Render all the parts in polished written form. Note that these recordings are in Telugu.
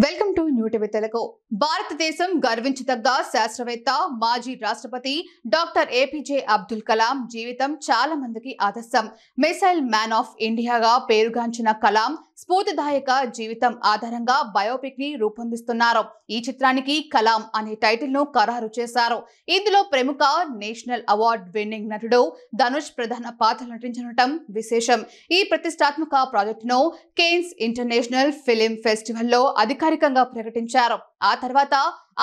Welcome to new TV Telugu. భారతదేశం గర్వించదగ్గ శాస్త్రవేత్త మాజీ రాష్ట్రపతి డాక్టర్ ఏపీజే అబ్దుల్ కలాం జీవితం చాలా మందికి ఆదర్శం. మిసైల్ మ్యాన్ ఆఫ్ ఇండియాగా పేరుగాంచిన కలాం స్ఫూర్తిదాయక జీవితం ఆధారంగా బయోపిక్ ని రూపొందిస్తున్నారు. ఈ చిత్రానికి కలాం అనే టైటిల్ ను ఖరారు చేశారు. ఇందులో ప్రముఖ నేషనల్ అవార్డ్ విన్నింగ్ నటుడు ధనుష్ ప్రధాన పాత్ర నటించడం విశేషం. ఈ ప్రతిష్టాత్మక ప్రాజెక్టును కేన్స్ ఇంటర్నేషనల్ ఫిలిం ఫెస్టివల్ లో అధికారికంగా ప్రకటించారు. ఆ తర్వాత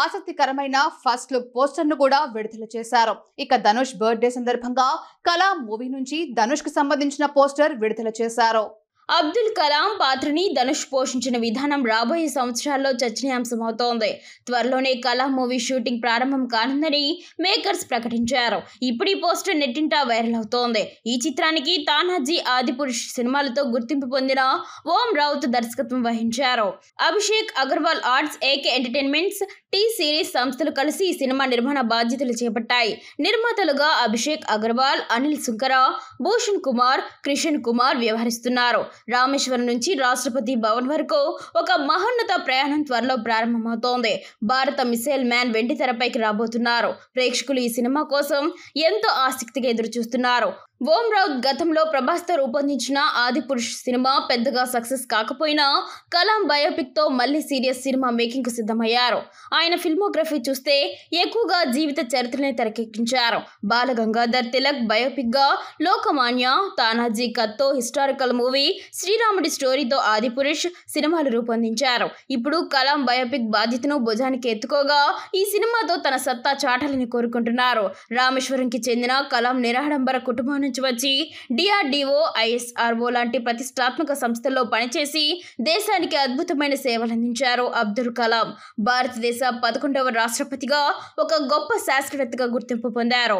ఆసక్తికరమైన ఫస్ట్ లుక్ పోస్టర్ ను కూడా విడుదల చేశారు. ఇక ధనుష్ బర్త్డే సందర్భంగా కలాం మూవీ నుంచి ధనుష్ కు సంబంధించిన పోస్టర్ విడుదల చేశారు. అబ్దుల్ కలాం పాత్రని ధనుష్ పోషించిన విధానం రాబోయే సంవత్సరాల్లో చర్చనీయాంశమవుతోంది. త్వరలోనే కలాం మూవీ షూటింగ్ ప్రారంభం కానుందని మేకర్స్ ప్రకటించారు. ఇప్పుడు ఈ పోస్టర్ నెట్టింటా వైరల్ అవుతోంది. ఈ చిత్రానికి తానాజీ, ఆదిపురుష్ సినిమాలతో గుర్తింపు పొందిన ఓం రౌత్ దర్శకత్వం వహించారు. Abhishek Agarwal Arts, AK Entertainments, T Series సంస్థలు కలిసి ఈ సినిమా నిర్మాణ బాధ్యతలు చేపట్టాయి. నిర్మాతలుగా అభిషేక్ అగర్వాల్, అనిల్ సుంకర, భూషణ్ కుమార్, క్రిషన్ కుమార్ వ్యవహరిస్తున్నారు. రామేశ్వరం నుంచి రాష్ట్రపతి భవన్ వరకు ఒక మహోన్నత ప్రయాణం త్వరలో ప్రారంభమవుతోంది. భారత మిసైల్ మ్యాన్ వెండి తెరపైకి రాబోతున్నారు. ప్రేక్షకులు ఈ సినిమా కోసం ఎంతో ఆసక్తిగా ఎదురుచూస్తున్నారు. ఓం రౌత్ గతంలో ప్రభాస్తో రూపొందించిన ఆదిపురుష్ సినిమా పెద్దగా సక్సెస్ కాకపోయినా కలాం బయోపిక్ తో మళ్లీ సీరియస్ సినిమా మేకింగ్ కు సిద్ధమయ్యారు. ఆయన ఫిల్మోగ్రఫీ చూస్తే ఎక్కువగా జీవిత చరిత్రనే తెరకెక్కించారు. బాలగంగాధర్ తిలక్ బయోపిక్ గా లోకమాన్య, తానాజీ కత్తో హిస్టారికల్ మూవీ, శ్రీరాముడి స్టోరీతో ఆదిపురుష్ సినిమాలు రూపొందించారు. ఇప్పుడు కలాం బయోపిక్ బాధ్యతను భుజానికి ఎత్తుకోగా ఈ సినిమాతో తన సత్తా చాటాలని కోరుకుంటున్నారు. రామేశ్వరంకి చెందిన కలాం నిరాడంబర కుటుంబం నుంచి వచ్చి డిఆర్డిఓ, ఐఎస్ఆర్ఓ లాంటి ప్రతిష్టాత్మక సంస్థల్లో పనిచేసి దేశానికి అద్భుతమైన సేవలందించారు అబ్దుల్ కలాం. భారతదేశ 11వ రాష్ట్రపతిగా ఒక గొప్ప శాస్త్రవేత్తగా గుర్తింపు పొందారు.